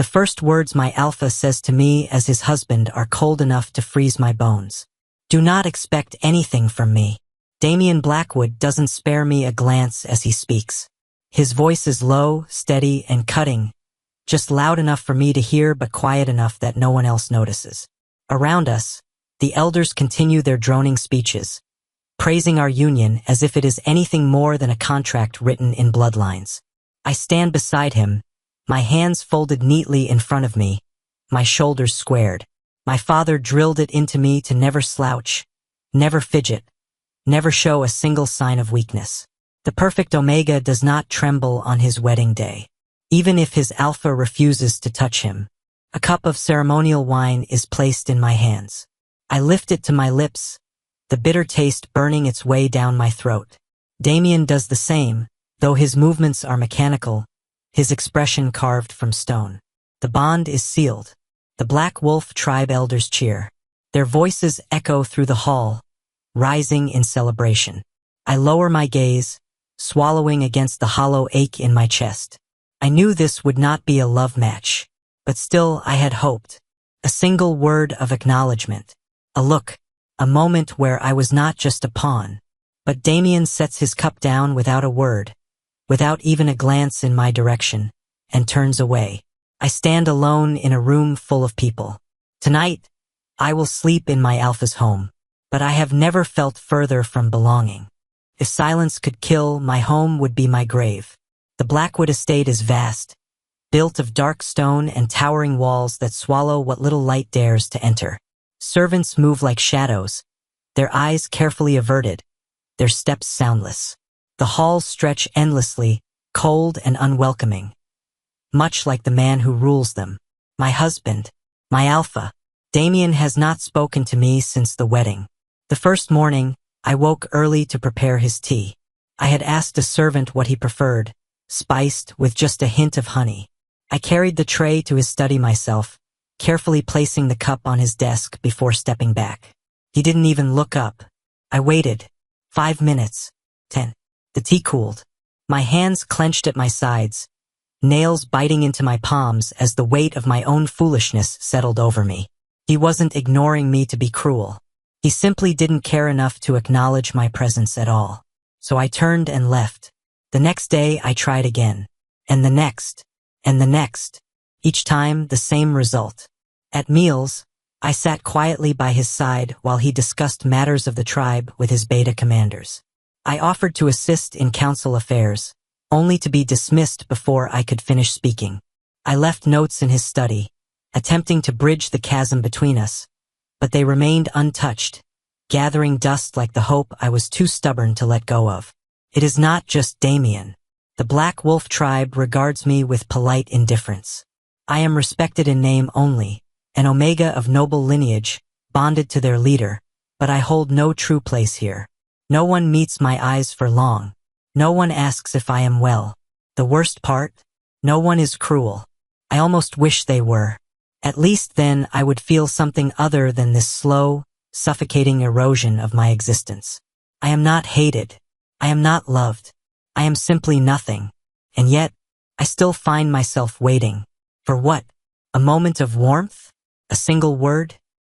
The first words my alpha says to me as his husband are cold enough to freeze my bones. Do not expect anything from me. Damien Blackwood doesn't spare me a glance as he speaks. His voice is low, steady, and cutting, just loud enough for me to hear but quiet enough that no one else notices. Around us, the elders continue their droning speeches, praising our union as if it is anything more than a contract written in bloodlines. I stand beside him, my hands folded neatly in front of me, my shoulders squared. My father drilled it into me to never slouch, never fidget, never show a single sign of weakness. The perfect Omega does not tremble on his wedding day, even if his alpha refuses to touch him. A cup of ceremonial wine is placed in my hands. I lift it to my lips, the bitter taste burning its way down my throat. Damien does the same, though his movements are mechanical, his expression carved from stone. The bond is sealed. The Black Wolf tribe elders cheer. Their voices echo through the hall, rising in celebration. I lower my gaze, swallowing against the hollow ache in my chest. I knew this would not be a love match, but still I had hoped. A single word of acknowledgement. A look, a moment where I was not just a pawn. But Damien sets his cup down without a word, without even a glance in my direction, and turns away. I stand alone in a room full of people. Tonight, I will sleep in my alpha's home, but I have never felt further from belonging. If silence could kill, my home would be my grave. The Blackwood estate is vast, built of dark stone and towering walls that swallow what little light dares to enter. Servants move like shadows, their eyes carefully averted, their steps soundless. The halls stretch endlessly, cold and unwelcoming, much like the man who rules them. My husband, my alpha. Damien has not spoken to me since the wedding. The first morning, I woke early to prepare his tea. I had asked a servant what he preferred, spiced with just a hint of honey. I carried the tray to his study myself, carefully placing the cup on his desk before stepping back. He didn't even look up. I waited. 5 minutes. 10. The tea cooled. My hands clenched at my sides, nails biting into my palms as the weight of my own foolishness settled over me. He wasn't ignoring me to be cruel. He simply didn't care enough to acknowledge my presence at all. So I turned and left. The next day I tried again. And the next. And the next. Each time the same result. At meals, I sat quietly by his side while he discussed matters of the tribe with his beta commanders. I offered to assist in council affairs, only to be dismissed before I could finish speaking. I left notes in his study, attempting to bridge the chasm between us, but they remained untouched, gathering dust like the hope I was too stubborn to let go of. It is not just Damien. The Black Wolf tribe regards me with polite indifference. I am respected in name only, an Omega of noble lineage, bonded to their leader, but I hold no true place here. No one meets my eyes for long. No one asks if I am well. The worst part? No one is cruel. I almost wish they were. At least then I would feel something other than this slow, suffocating erosion of my existence. I am not hated. I am not loved. I am simply nothing. And yet, I still find myself waiting. For what? A moment of warmth? A single word?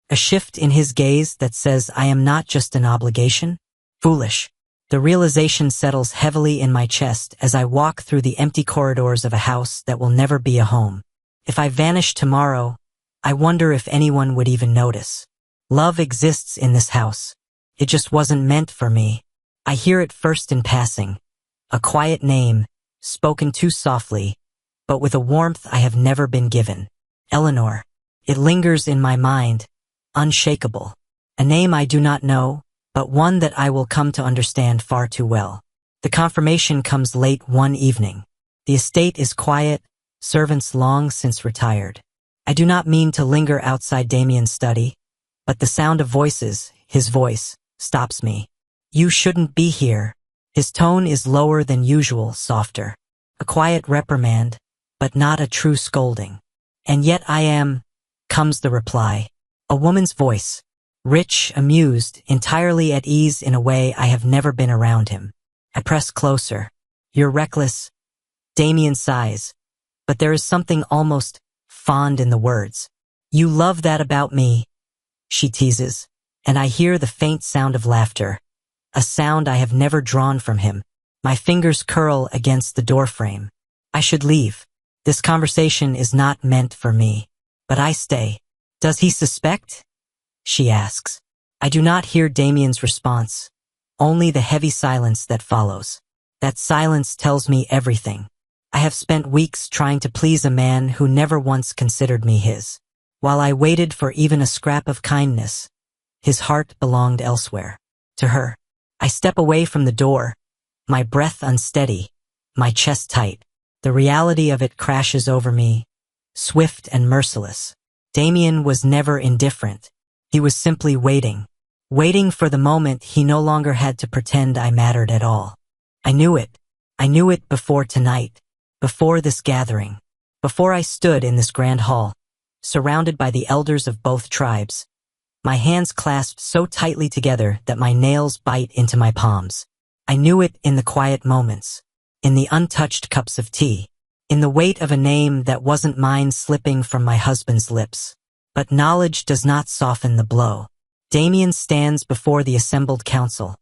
A shift in his gaze that says I am not just an obligation? Foolish. The realization settles heavily in my chest as I walk through the empty corridors of a house that will never be a home. If I vanish tomorrow, I wonder if anyone would even notice. Love exists in this house. It just wasn't meant for me. I hear it first in passing. A quiet name, spoken too softly, but with a warmth I have never been given. Eleanor. It lingers in my mind, unshakable. A name I do not know, but one that I will come to understand far too well. The confirmation comes late one evening. The estate is quiet, servants long since retired. I do not mean to linger outside Damien's study, but the sound of voices, his voice, stops me. You shouldn't be here. His tone is lower than usual, softer. A quiet reprimand, but not a true scolding. And yet I am, comes the reply. A woman's voice. Rich, amused, entirely at ease in a way I have never been around him. I press closer. You're reckless. Damien sighs. But there is something almost fond in the words. "You love that about me," she teases, and I hear the faint sound of laughter, a sound I have never drawn from him. My fingers curl against the doorframe. I should leave. This conversation is not meant for me. But I stay. "Does he suspect?" she asks. I do not hear Damien's response, only the heavy silence that follows. That silence tells me everything. I have spent weeks trying to please a man who never once considered me his. While I waited for even a scrap of kindness, his heart belonged elsewhere. To her. I step away from the door, my breath unsteady, my chest tight. The reality of it crashes over me, swift and merciless. Damien was never indifferent. He was simply waiting. Waiting for the moment he no longer had to pretend I mattered at all. I knew it. I knew it before tonight, before this gathering, before I stood in this grand hall, surrounded by the elders of both tribes, my hands clasped so tightly together that my nails bite into my palms. I knew it in the quiet moments, in the untouched cups of tea, in the weight of a name that wasn't mine slipping from my husband's lips. But knowledge does not soften the blow. Damien stands before the assembled council,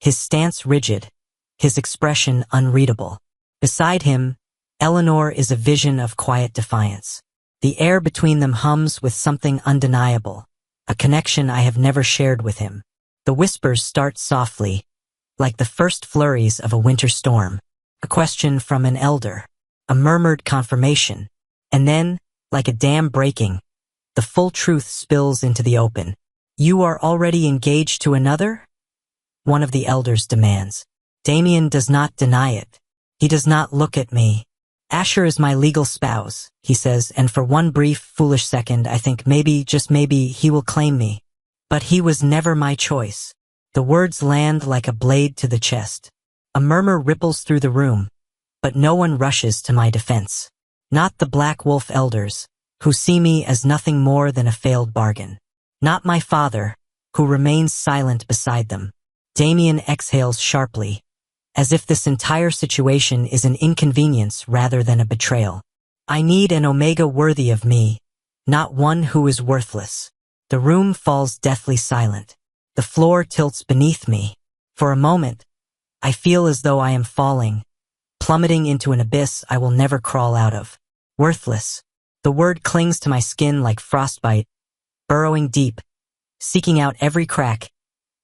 his stance rigid, his expression unreadable. Beside him, Eleanor is a vision of quiet defiance. The air between them hums with something undeniable, a connection I have never shared with him. The whispers start softly, like the first flurries of a winter storm. A question from an elder, a murmured confirmation, and then, like a dam breaking, the full truth spills into the open. "You are already engaged to another?" one of the elders demands. Damien does not deny it. He does not look at me. "Asher is my legal spouse," he says, and for one brief, foolish second I think maybe, just maybe, he will claim me. But he was never my choice. The words land like a blade to the chest. A murmur ripples through the room, but no one rushes to my defense. Not the Black Wolf elders, who see me as nothing more than a failed bargain. Not my father, who remains silent beside them. Damien exhales sharply, as if this entire situation is an inconvenience rather than a betrayal. "I need an Omega worthy of me, not one who is worthless." The room falls deathly silent. The floor tilts beneath me. For a moment, I feel as though I am falling, plummeting into an abyss I will never crawl out of. Worthless. The word clings to my skin like frostbite, burrowing deep, seeking out every crack,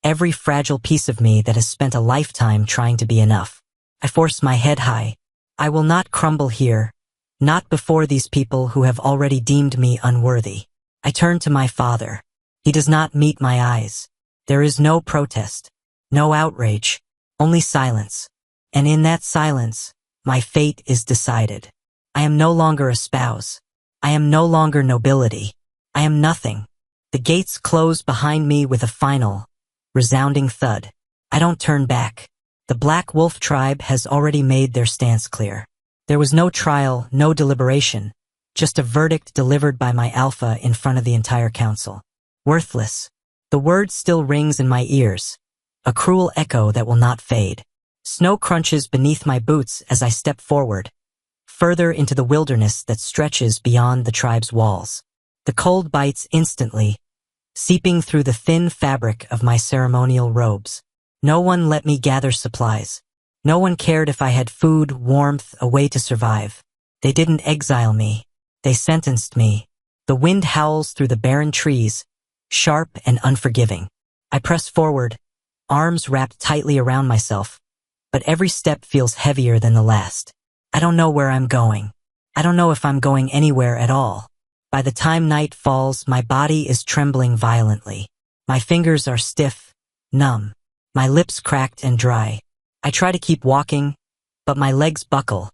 every fragile piece of me that has spent a lifetime trying to be enough. I force my head high. I will not crumble here, not before these people who have already deemed me unworthy. I turn to my father. He does not meet my eyes. There is no protest, no outrage, only silence. And in that silence, my fate is decided. I am no longer a spouse. I am no longer nobility. I am nothing. The gates close behind me with a final, resounding thud. I don't turn back. The Black Wolf tribe has already made their stance clear. There was no trial, no deliberation, just a verdict delivered by my alpha in front of the entire council. Worthless. The word still rings in my ears, a cruel echo that will not fade. Snow crunches beneath my boots as I step forward, further into the wilderness that stretches beyond the tribe's walls. The cold bites instantly, seeping through the thin fabric of my ceremonial robes. No one let me gather supplies. No one cared if I had food, warmth, a way to survive. They didn't exile me. They sentenced me. The wind howls through the barren trees, sharp and unforgiving. I press forward, arms wrapped tightly around myself, but every step feels heavier than the last. I don't know where I'm going. I don't know if I'm going anywhere at all. By the time night falls, my body is trembling violently. My fingers are stiff, numb, my lips cracked and dry. I try to keep walking, but my legs buckle,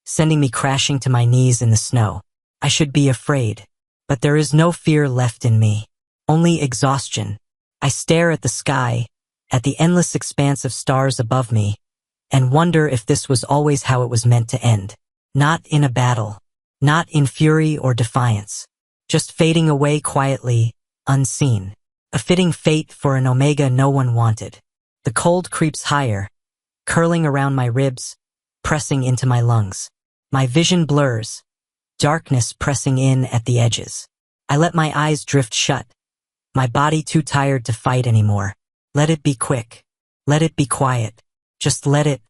sending me crashing to my knees in the snow. I should be afraid, but there is no fear left in me, only exhaustion. I stare at the sky, at the endless expanse of stars above me, and wonder if this was always how it was meant to end. Not in a battle, not in fury or defiance, just fading away quietly, unseen. A fitting fate for an Omega no one wanted. The cold creeps higher, curling around my ribs, pressing into my lungs. My vision blurs, darkness pressing in at the edges. I let my eyes drift shut, my body too tired to fight anymore. Let it be quick. Let it be quiet. Just let it.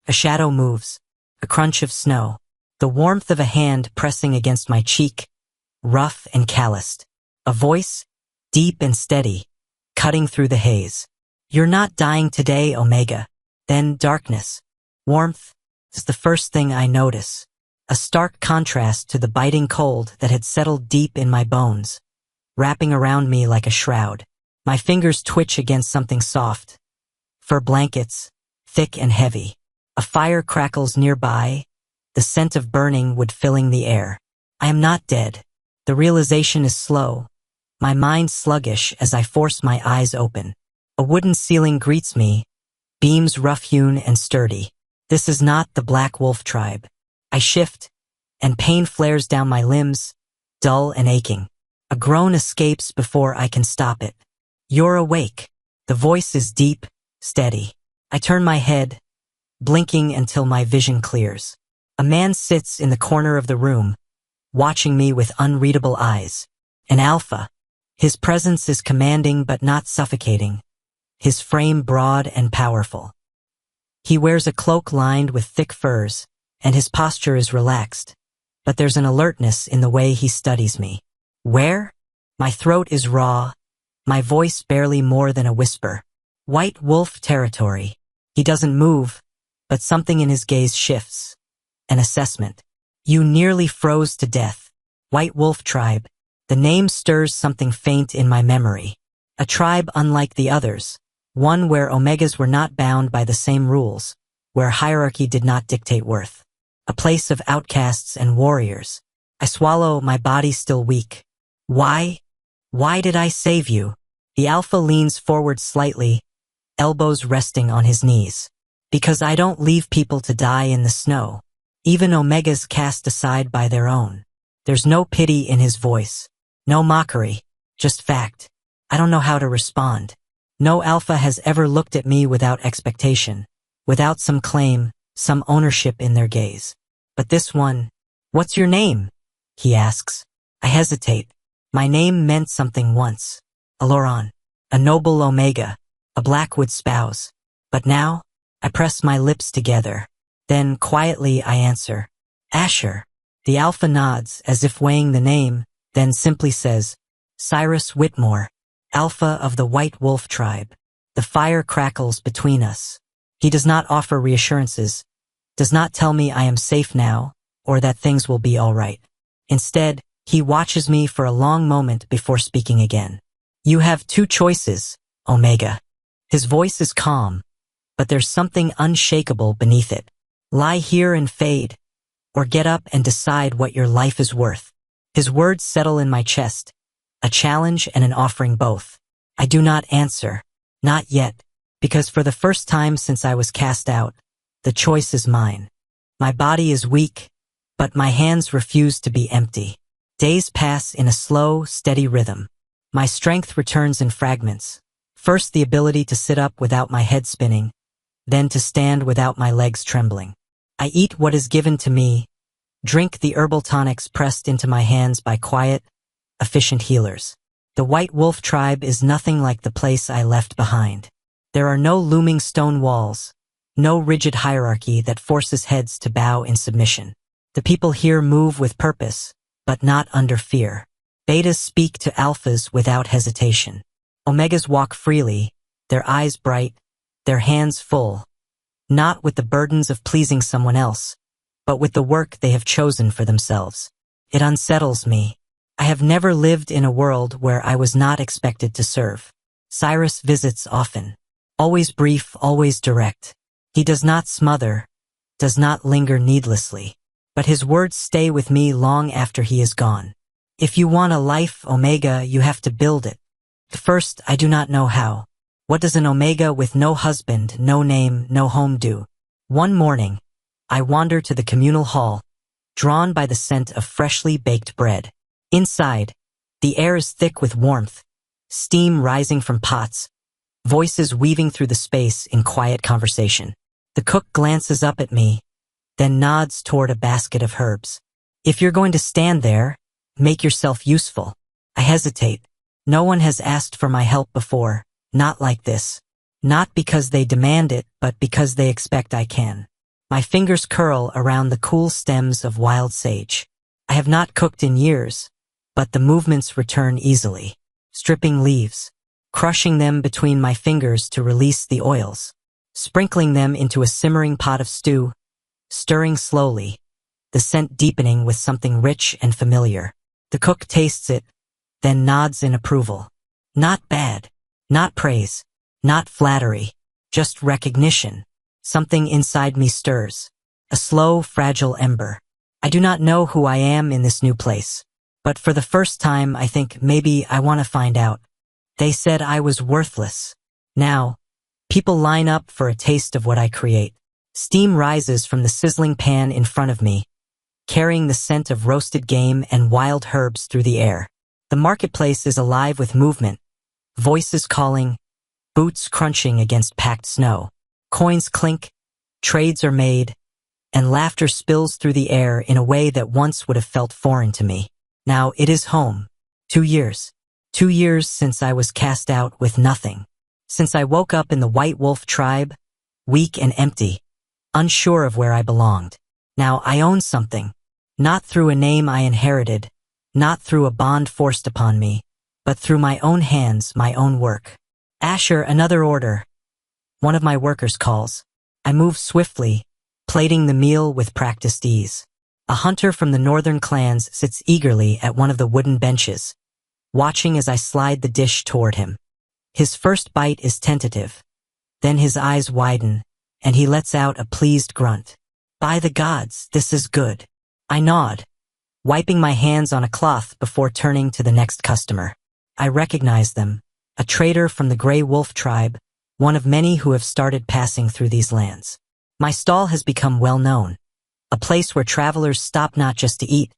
A shadow moves. A crunch of snow. The warmth of a hand pressing against my cheek, rough and calloused. A voice, deep and steady, cutting through the haze. You're not dying today, Omega. Then darkness. Warmth is the first thing I notice. A stark contrast to the biting cold that had settled deep in my bones, wrapping around me like a shroud. My fingers twitch against something soft. Fur blankets, thick and heavy. A fire crackles nearby, the scent of burning wood filling the air. I am not dead. The realization is slow, my mind sluggish as I force my eyes open. A wooden ceiling greets me, beams rough-hewn and sturdy. This is not the Black Wolf tribe. I shift, and pain flares down my limbs, dull and aching. A groan escapes before I can stop it. You're awake. The voice is deep, steady. I turn my head, blinking until my vision clears. A man sits in the corner of the room, watching me with unreadable eyes. An alpha. His presence is commanding but not suffocating. His frame broad and powerful. He wears a cloak lined with thick furs, and his posture is relaxed, but there's an alertness in the way he studies me. Where? My throat is raw, my voice barely more than a whisper. White Wolf territory. He doesn't move, but something in his gaze shifts. An assessment. You nearly froze to death. White Wolf tribe. The name stirs something faint in my memory. A tribe unlike the others, one where Omegas were not bound by the same rules, where hierarchy did not dictate worth. A place of outcasts and warriors. I swallow, my body still weak. Why? Why did I save you? The alpha leans forward slightly, elbows resting on his knees. Because I don't leave people to die in the snow. Even Omegas cast aside by their own. There's no pity in his voice. No mockery. Just fact. I don't know how to respond. No alpha has ever looked at me without expectation, without some claim, some ownership in their gaze. But this one, what's your name? He asks. I hesitate. My name meant something once. Aloran. A noble Omega. A Blackwood spouse. But now, I press my lips together. Then quietly I answer. Asher. The alpha nods as if weighing the name, then simply says, Cyrus Whitmore, alpha of the White Wolf tribe. The fire crackles between us. He does not offer reassurances, does not tell me I am safe now, or that things will be all right. Instead, he watches me for a long moment before speaking again. You have two choices, Omega. His voice is calm, but there's something unshakable beneath it. Lie here and fade, or get up and decide what your life is worth. His words settle in my chest, a challenge and an offering both. I do not answer, not yet, because for the first time since I was cast out, the choice is mine. My body is weak, but my hands refuse to be empty. Days pass in a slow, steady rhythm. My strength returns in fragments. First the ability to sit up without my head spinning, then to stand without my legs trembling. I eat what is given to me, drink the herbal tonics pressed into my hands by quiet, efficient healers. The White Wolf tribe is nothing like the place I left behind. There are no looming stone walls, no rigid hierarchy that forces heads to bow in submission. The people here move with purpose, but not under fear. Betas speak to alphas without hesitation. Omegas walk freely, their eyes bright, their hands full, not with the burdens of pleasing someone else, but with the work they have chosen for themselves. It unsettles me. I have never lived in a world where I was not expected to serve. Cyrus visits often. Always brief, always direct. He does not smother, does not linger needlessly. But his words stay with me long after he is gone. If you want a life, Omega, you have to build it. First, I do not know how. What does an Omega with no husband, no name, no home do? One morning, I wander to the communal hall, drawn by the scent of freshly baked bread. Inside, the air is thick with warmth, steam rising from pots, voices weaving through the space in quiet conversation. The cook glances up at me, then nods toward a basket of herbs. If you're going to stand there, make yourself useful. I hesitate. No one has asked for my help before, not like this. Not because they demand it, but because they expect I can. My fingers curl around the cool stems of wild sage. I have not cooked in years, but the movements return easily. Stripping leaves, crushing them between my fingers to release the oils, sprinkling them into a simmering pot of stew, stirring slowly, the scent deepening with something rich and familiar. The cook tastes it, then nods in approval. Not bad, not praise, not flattery, just recognition. Something inside me stirs. A slow, fragile ember. I do not know who I am in this new place, but for the first time I think maybe I want to find out. They said I was worthless. Now, people line up for a taste of what I create. Steam rises from the sizzling pan in front of me, carrying the scent of roasted game and wild herbs through the air. The marketplace is alive with movement, voices calling, boots crunching against packed snow. Coins clink, trades are made, and laughter spills through the air in a way that once would have felt foreign to me. Now it is home. 2 years. 2 years since I was cast out with nothing. Since I woke up in the White Wolf tribe, weak and empty, unsure of where I belonged. Now I own something. Not through a name I inherited, not through a bond forced upon me, but through my own hands, my own work. Asher, another order. One of my workers calls. I move swiftly, plating the meal with practiced ease. A hunter from the northern clans sits eagerly at one of the wooden benches, watching as I slide the dish toward him. His first bite is tentative. Then his eyes widen, and he lets out a pleased grunt. By the gods, this is good. I nod, wiping my hands on a cloth before turning to the next customer. I recognize them, a trader from the Grey Wolf tribe, one of many who have started passing through these lands. My stall has become well known, a place where travelers stop not just to eat,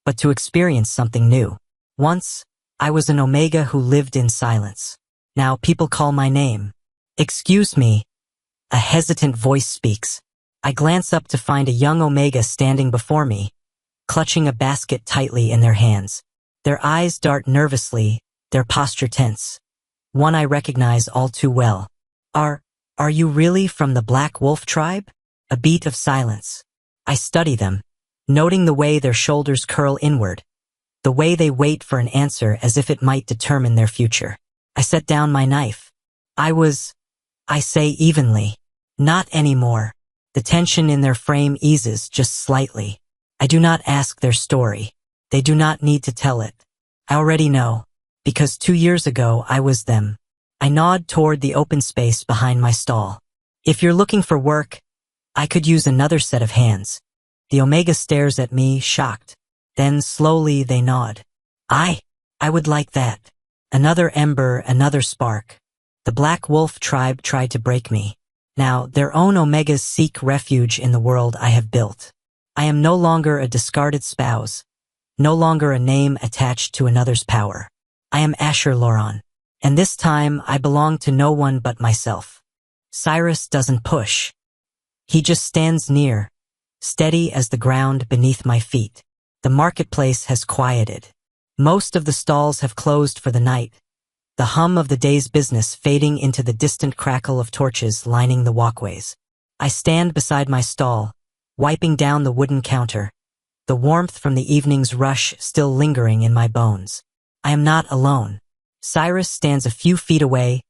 but to experience something new. Once, I was an Omega who lived in silence. Now people call my name. Excuse me. A hesitant voice speaks. I glance up to find a young Omega standing before me, clutching a basket tightly in their hands. Their eyes dart nervously, their posture tense. One I recognize all too well. Are you really from the Black Wolf tribe? A beat of silence. I study them, noting the way their shoulders curl inward, the way they wait for an answer as if it might determine their future. I set down my knife. I say evenly, not anymore. The tension in their frame eases just slightly. I do not ask their story. They do not need to tell it. I already know, because 2 years ago I was them. I nod toward the open space behind my stall. If you're looking for work, I could use another set of hands. The Omega stares at me, shocked. Then slowly they nod. I would like that. Another ember, another spark. The Black Wolf tribe tried to break me. Now, their own Omegas seek refuge in the world I have built. I am no longer a discarded spouse, no longer a name attached to another's power. I am Asher Loran, and this time I belong to no one but myself. Cyrus doesn't push. He just stands near, steady as the ground beneath my feet. The marketplace has quieted. Most of the stalls have closed for the night, the hum of the day's business fading into the distant crackle of torches lining the walkways. I stand beside my stall, wiping down the wooden counter, the warmth from the evening's rush still lingering in my bones. I am not alone. Cyrus stands a few feet away,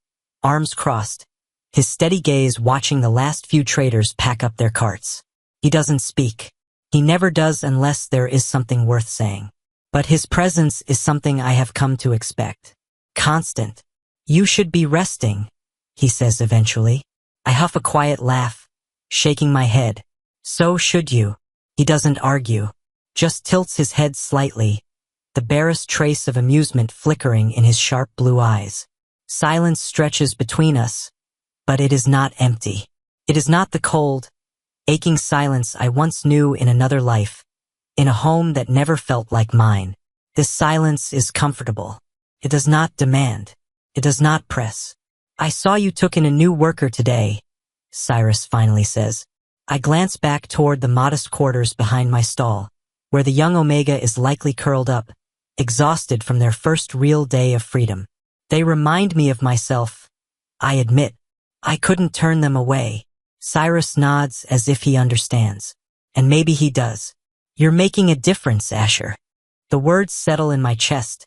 arms crossed, his steady gaze watching the last few traders pack up their carts. He doesn't speak. He never does unless there is something worth saying. But his presence is something I have come to expect. Constant. You should be resting, he says eventually. I huff a quiet laugh, shaking my head. So should you. He doesn't argue, just tilts his head slightly, the barest trace of amusement flickering in his sharp blue eyes. Silence stretches between us, but it is not empty. It is not the cold, aching silence I once knew in another life, in a home that never felt like mine. This silence is comfortable. It does not demand. It does not press. I saw you took in a new worker today, Cyrus finally says. I glance back toward the modest quarters behind my stall, where the young Omega is likely curled up, exhausted from their first real day of freedom. They remind me of myself. I admit, I couldn't turn them away. Cyrus nods as if he understands. And maybe he does. You're making a difference, Asher. The words settle in my chest.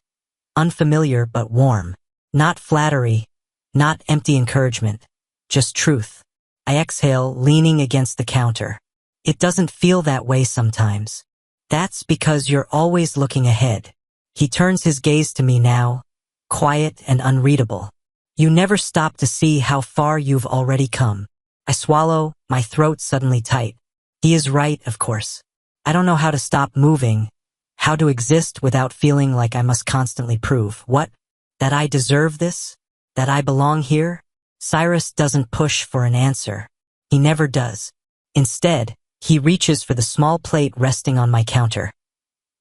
Unfamiliar but warm. Not flattery, not empty encouragement, just truth. I exhale, leaning against the counter. It doesn't feel that way sometimes. That's because you're always looking ahead. He turns his gaze to me now, quiet and unreadable. You never stop to see how far you've already come. I swallow, my throat suddenly tight. He is right, of course. I don't know how to stop moving, how to exist without feeling like I must constantly prove. What? That I deserve this? That I belong here? Cyrus doesn't push for an answer. He never does. Instead, he reaches for the small plate resting on my counter.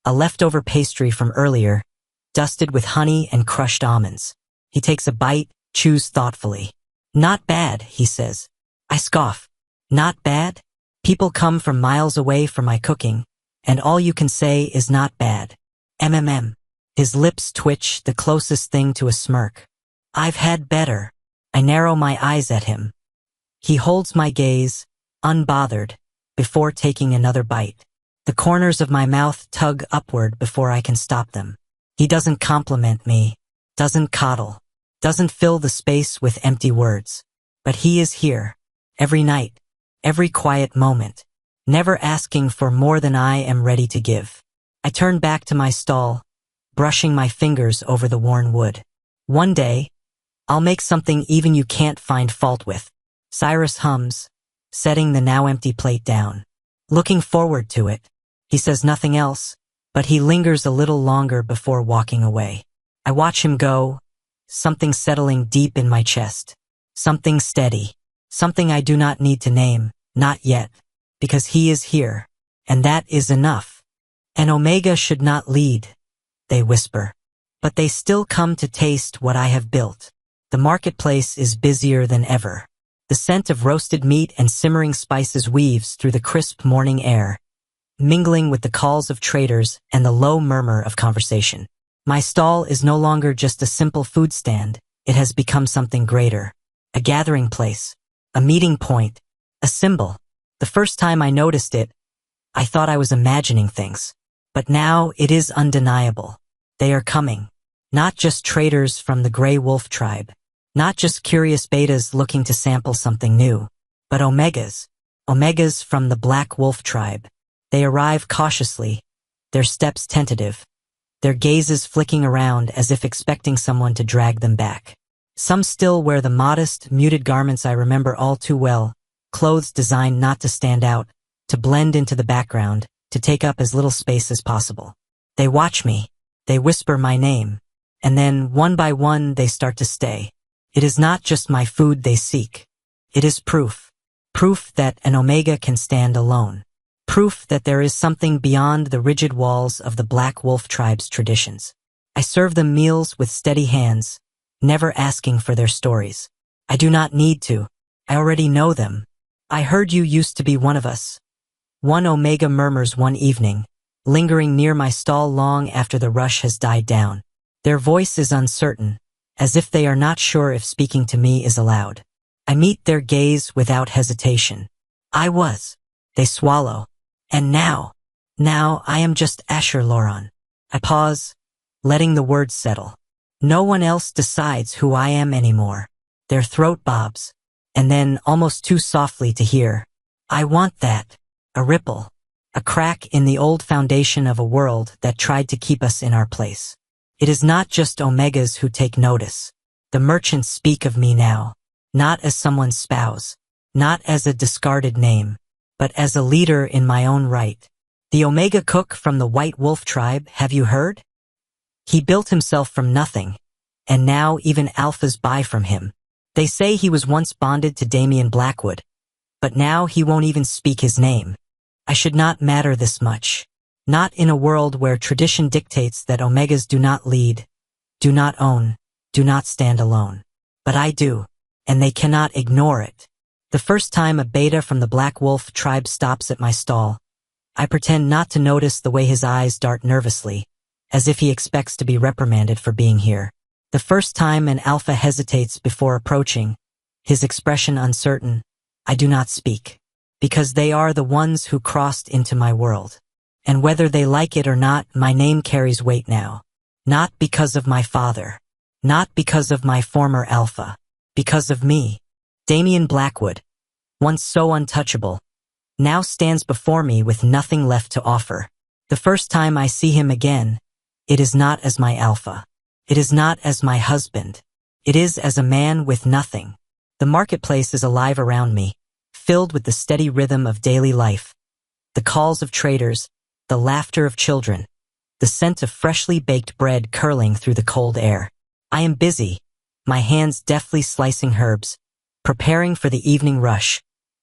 A leftover pastry from earlier, dusted with honey and crushed almonds. He takes a bite, chews thoughtfully. Not bad, he says. I scoff. Not bad? People come from miles away for my cooking, and all you can say is not bad. MMM. His lips twitch, the closest thing to a smirk. I've had better. I narrow my eyes at him. He holds my gaze, unbothered, before taking another bite. The corners of my mouth tug upward before I can stop them. He doesn't compliment me, doesn't coddle, doesn't fill the space with empty words. But he is here, every night, every quiet moment, never asking for more than I am ready to give. I turn back to my stall, brushing my fingers over the worn wood. One day, I'll make something even you can't find fault with. Cyrus hums, setting the now empty plate down. Looking forward to it. He says nothing else, but he lingers a little longer before walking away. I watch him go, something settling deep in my chest. Something steady. Something I do not need to name, not yet, because he is here, and that is enough. An Omega should not lead, they whisper. But they still come to taste what I have built. The marketplace is busier than ever. The scent of roasted meat and simmering spices weaves through the crisp morning air, mingling with the calls of traders and the low murmur of conversation. My stall is no longer just a simple food stand. It has become something greater. A gathering place, a meeting point, a symbol. The first time I noticed it, I thought I was imagining things. But now it is undeniable. They are coming. Not just traders from the Gray Wolf tribe. Not just curious betas looking to sample something new. But Omegas. Omegas from the Black Wolf tribe. They arrive cautiously, their steps tentative, their gazes flicking around as if expecting someone to drag them back. Some still wear the modest, muted garments I remember all too well, clothes designed not to stand out, to blend into the background, to take up as little space as possible. They watch me, they whisper my name, and then, one by one, they start to stay. It is not just my food they seek. It is proof. Proof that an Omega can stand alone. Proof that there is something beyond the rigid walls of the Black Wolf tribe's traditions. I serve them meals with steady hands, never asking for their stories. I do not need to. I already know them. I heard you used to be one of us. One Omega murmurs one evening, lingering near my stall long after the rush has died down. Their voice is uncertain, as if they are not sure if speaking to me is allowed. I meet their gaze without hesitation. I was. They swallow. And now I am just Asher Loron. I pause, letting the words settle. No one else decides who I am anymore. Their throat bobs, and then almost too softly to hear. I want that. A ripple. A crack in the old foundation of a world that tried to keep us in our place. It is not just Omegas who take notice. The merchants speak of me now, not as someone's spouse, not as a discarded name, but as a leader in my own right. The Omega cook from the White Wolf tribe, have you heard? He built himself from nothing, and now even alphas buy from him. They say he was once bonded to Damian Blackwood, but now he won't even speak his name. I should not matter this much. Not in a world where tradition dictates that Omegas do not lead, do not own, do not stand alone. But I do, and they cannot ignore it. The first time a beta from the Black Wolf tribe stops at my stall, I pretend not to notice the way his eyes dart nervously, as if he expects to be reprimanded for being here. The first time an alpha hesitates before approaching, his expression uncertain, I do not speak. Because they are the ones who crossed into my world. And whether they like it or not, my name carries weight now. Not because of my father. Not because of my former alpha. Because of me. Damien Blackwood, once so untouchable, now stands before me with nothing left to offer. The first time I see him again, it is not as my alpha. It is not as my husband. It is as a man with nothing. The marketplace is alive around me, filled with the steady rhythm of daily life. The calls of traders, the laughter of children, the scent of freshly baked bread curling through the cold air. I am busy, my hands deftly slicing herbs, preparing for the evening rush,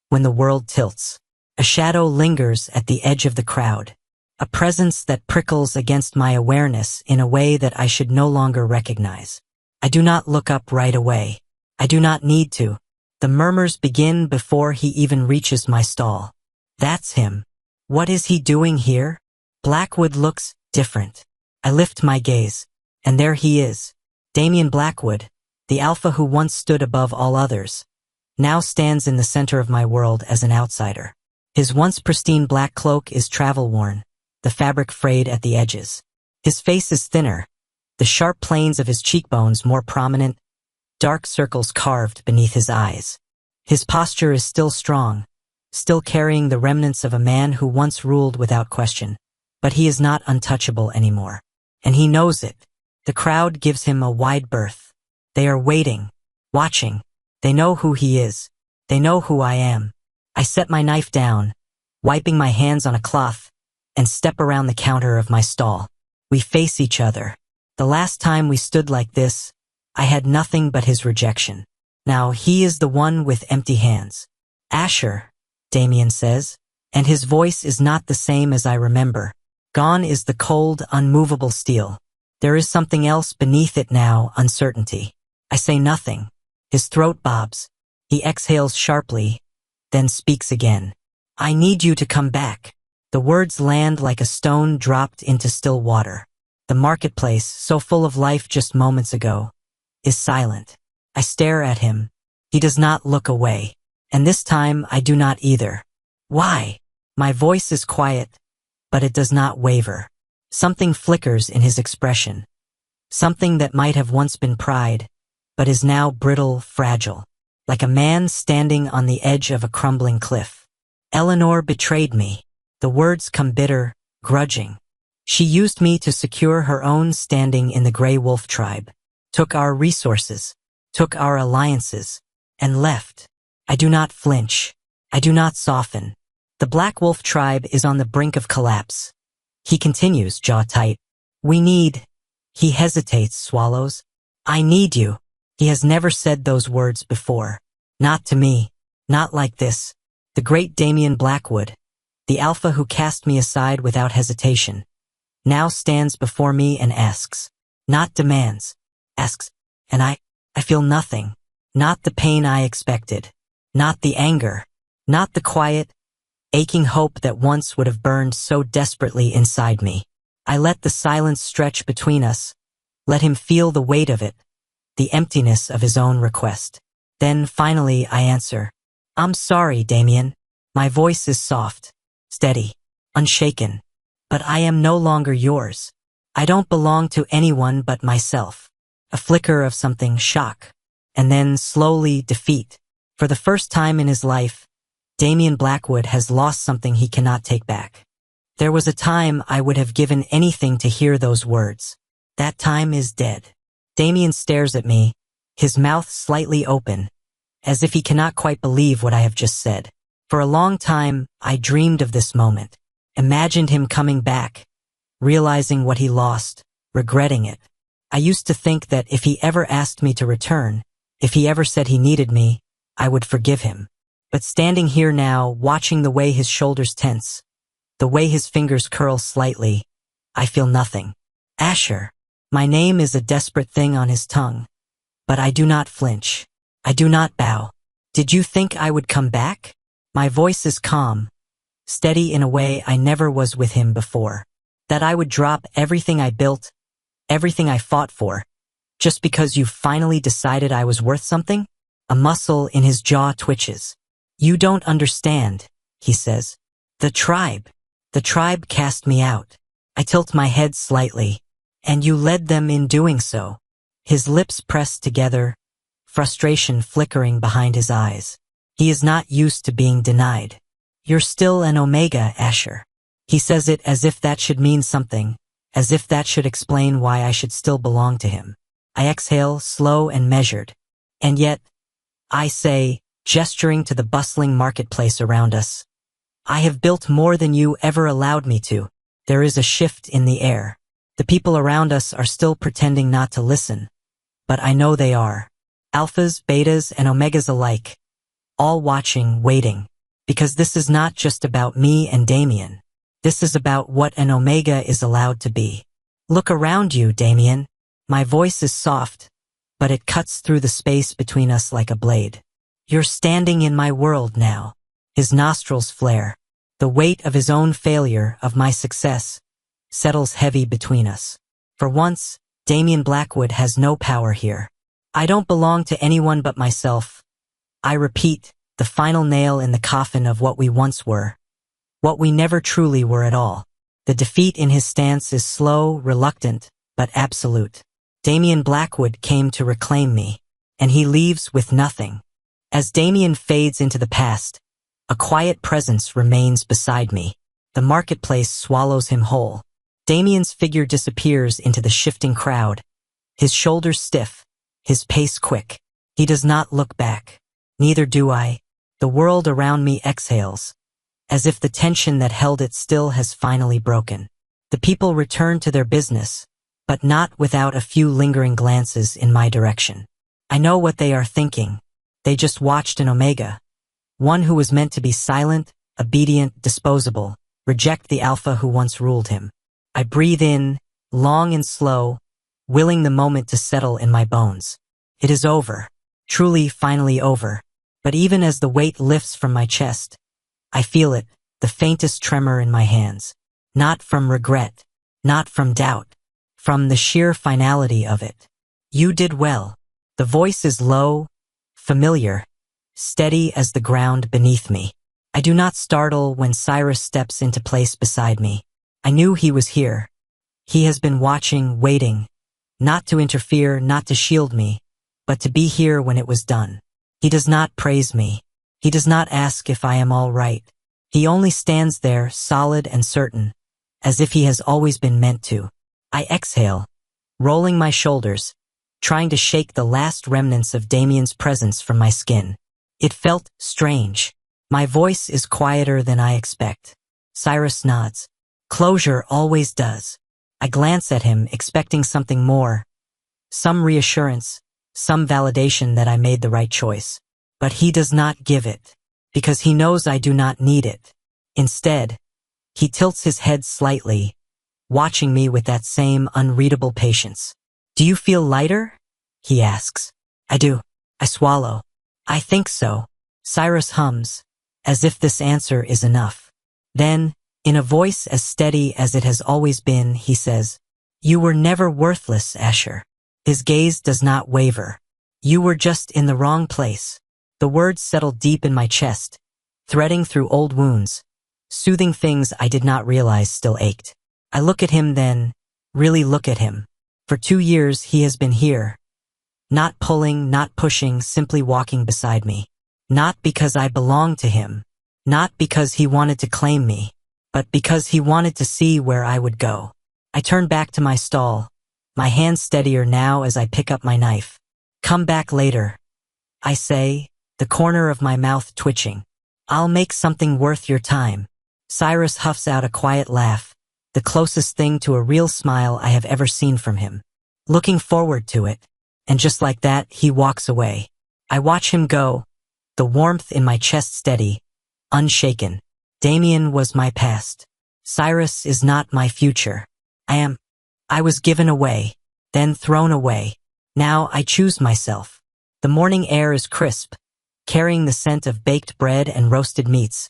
when the world tilts. A shadow lingers at the edge of the crowd, a presence that prickles against my awareness in a way that I should no longer recognize. I do not look up right away. I do not need to. The murmurs begin before he even reaches my stall. That's him. What is he doing here? Blackwood looks different. I lift my gaze, and there he is. Damien Blackwood, the alpha who once stood above all others, now stands in the center of my world as an outsider. His once pristine black cloak is travel-worn, the fabric frayed at the edges. His face is thinner, the sharp planes of his cheekbones more prominent, dark circles carved beneath his eyes. His posture is still strong, still carrying the remnants of a man who once ruled without question. But he is not untouchable anymore. And he knows it. The crowd gives him a wide berth. They are waiting, watching. They know who he is. They know who I am. I set my knife down, wiping my hands on a cloth, and step around the counter of my stall. We face each other. The last time we stood like this, I had nothing but his rejection. Now he is the one with empty hands. Asher, Damien says, and his voice is not the same as I remember. Gone is the cold, unmovable steel. There is something else beneath it now, uncertainty. I say nothing. His throat bobs. He exhales sharply, then speaks again. I need you to come back. The words land like a stone dropped into still water. The marketplace, so full of life just moments ago, is silent. I stare at him. He does not look away. And this time I do not either. Why? My voice is quiet, but it does not waver. Something flickers in his expression. Something that might have once been pride, but is now brittle, fragile. Like a man standing on the edge of a crumbling cliff. Eleanor betrayed me. The words come bitter, grudging. She used me to secure her own standing in the Grey Wolf tribe, took our resources, took our alliances, and left. I do not flinch. I do not soften. The Black Wolf tribe is on the brink of collapse. He continues, jaw tight. We need. He hesitates, swallows. I need you. He has never said those words before. Not to me. Not like this. The great Damien Blackwood, the alpha who cast me aside without hesitation, now stands before me and asks. Not demands. Asks. And I feel nothing. Not the pain I expected. Not the anger. Not the quiet, aching hope that once would have burned so desperately inside me. I let the silence stretch between us, let him feel the weight of it, the emptiness of his own request. Then finally I answer, I'm sorry, Damien. My voice is soft, steady, unshaken, but I am no longer yours. I don't belong to anyone but myself. A flicker of something, shock, and then slowly defeat. For the first time in his life, Damien Blackwood has lost something he cannot take back. There was a time I would have given anything to hear those words. That time is dead. Damien stares at me, his mouth slightly open, as if he cannot quite believe what I have just said. For a long time, I dreamed of this moment, imagined him coming back, realizing what he lost, regretting it. I used to think that if he ever asked me to return, if he ever said he needed me, I would forgive him. But standing here now, watching the way his shoulders tense, the way his fingers curl slightly, I feel nothing. Asher. My name is a desperate thing on his tongue. But I do not flinch. I do not bow. Did you think I would come back? My voice is calm, steady in a way I never was with him before. That I would drop everything I built, everything I fought for, just because you finally decided I was worth something? A muscle in his jaw twitches. You don't understand, he says. The tribe cast me out. I tilt my head slightly. And you led them in doing so. His lips pressed together, frustration flickering behind his eyes. He is not used to being denied. You're still an Omega, Asher. He says it as if that should mean something, as if that should explain why I should still belong to him. I exhale, slow and measured. And yet, I say, gesturing to the bustling marketplace around us, I have built more than you ever allowed me to. There is a shift in the air. The people around us are still pretending not to listen, but I know they are. Alphas, betas, and omegas alike, all watching, waiting, because this is not just about me and Damien. This is about what an omega is allowed to be. Look around you, Damien. My voice is soft, but it cuts through the space between us like a blade. You're standing in my world now. His nostrils flare. The weight of his own failure, of my success, settles heavy between us. For once, Damien Blackwood has no power here. I don't belong to anyone but myself. I repeat, the final nail in the coffin of what we once were. What we never truly were at all. The defeat in his stance is slow, reluctant, but absolute. Damien Blackwood came to reclaim me, and he leaves with nothing. As Damien fades into the past, a quiet presence remains beside me. The marketplace swallows him whole. Damien's figure disappears into the shifting crowd, his shoulders stiff, his pace quick. He does not look back. Neither do I. The world around me exhales, as if the tension that held it still has finally broken. The people return to their business, but not without a few lingering glances in my direction. I know what they are thinking. They just watched an Omega, one who was meant to be silent, obedient, disposable, reject the alpha who once ruled him. I breathe in, long and slow, willing the moment to settle in my bones. It is over, truly finally over. But even as the weight lifts from my chest, I feel it, the faintest tremor in my hands. Not from regret, not from doubt, from the sheer finality of it. You did well. The voice is low, familiar, steady as the ground beneath me. I do not startle when Cyrus steps into place beside me. I knew he was here. He has been watching, waiting, not to interfere, not to shield me, but to be here when it was done. He does not praise me. He does not ask if I am all right. He only stands there, solid and certain, as if he has always been meant to. I exhale, rolling my shoulders, trying to shake the last remnants of Damien's presence from my skin. It felt strange. My voice is quieter than I expect. Cyrus nods. Closure always does. I glance at him, expecting something more. Some reassurance, some validation that I made the right choice. But he does not give it, because he knows I do not need it. Instead, he tilts his head slightly, watching me with that same unreadable patience. Do you feel lighter? He asks. I do. I swallow. I think so. Cyrus hums, as if this answer is enough. Then, in a voice as steady as it has always been, he says, You were never worthless, Asher. His gaze does not waver. You were just in the wrong place. The words settle deep in my chest, threading through old wounds, soothing things I did not realize still ached. I look at him then, really look at him. For 2 years he has been here. Not pulling, not pushing, simply walking beside me. Not because I belonged to him. Not because he wanted to claim me. But because he wanted to see where I would go. I turn back to my stall, my hands steadier now as I pick up my knife. Come back later, I say, the corner of my mouth twitching. I'll make something worth your time. Cyrus huffs out a quiet laugh, the closest thing to a real smile I have ever seen from him. Looking forward to it. And just like that, he walks away. I watch him go, the warmth in my chest steady, unshaken. Damien was my past. Cyrus is not my future. I was given away, then thrown away. Now I choose myself. The morning air is crisp, carrying the scent of baked bread and roasted meats.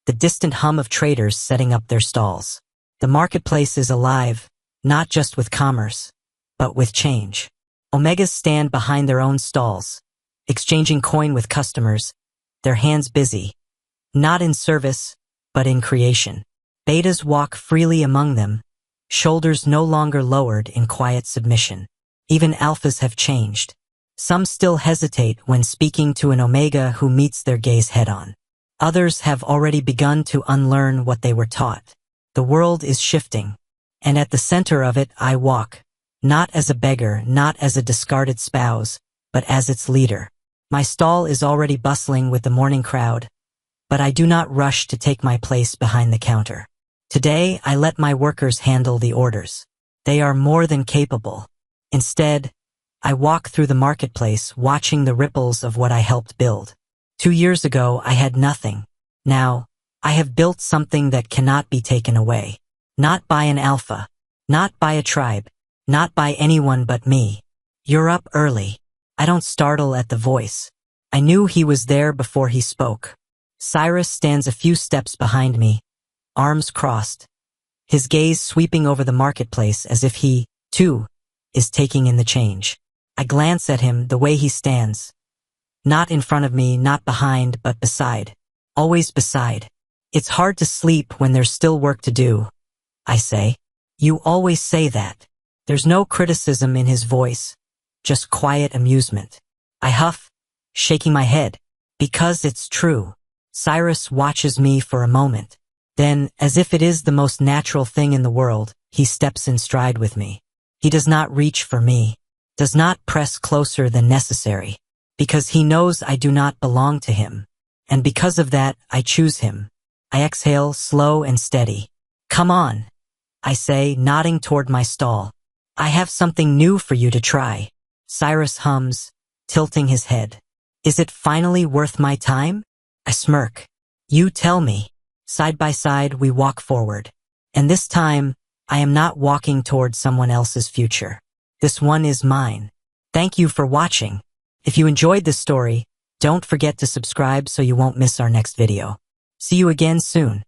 the distant hum of traders setting up their stalls. The marketplace is alive, not just with commerce, but with change. Omegas stand behind their own stalls, exchanging coin with customers, their hands busy, not in service, but in creation. Betas walk freely among them, shoulders no longer lowered in quiet submission. Even alphas have changed. Some still hesitate when speaking to an omega who meets their gaze head-on. Others have already begun to unlearn what they were taught. The world is shifting, and at the center of it I walk, not as a beggar, not as a discarded spouse, but as its leader. My stall is already bustling with the morning crowd, but I do not rush to take my place behind the counter. Today, I let my workers handle the orders. They are more than capable. Instead, I walk through the marketplace watching the ripples of what I helped build. 2 years ago, I had nothing. Now, I have built something that cannot be taken away. Not by an alpha. Not by a tribe. Not by anyone but me. You're up early. I don't startle at the voice. I knew he was there before he spoke. Cyrus stands a few steps behind me, arms crossed, his gaze sweeping over the marketplace as if he, too, is taking in the change. I glance at him the way he stands. Not in front of me, not behind, but beside. Always beside. It's hard to sleep when there's still work to do, I say. You always say that. There's no criticism in his voice, just quiet amusement. I huff, shaking my head, because it's true. Cyrus watches me for a moment. Then, as if it is the most natural thing in the world, he steps in stride with me. He does not reach for me, does not press closer than necessary, because he knows I do not belong to him. And because of that, I choose him. I exhale, slow and steady. Come on, I say, nodding toward my stall. I have something new for you to try. Cyrus hums, tilting his head. Is it finally worth my time? I smirk. You tell me. Side by side, we walk forward. And this time, I am not walking toward someone else's future. This one is mine. Thank you for watching. If you enjoyed this story, don't forget to subscribe so you won't miss our next video. See you again soon.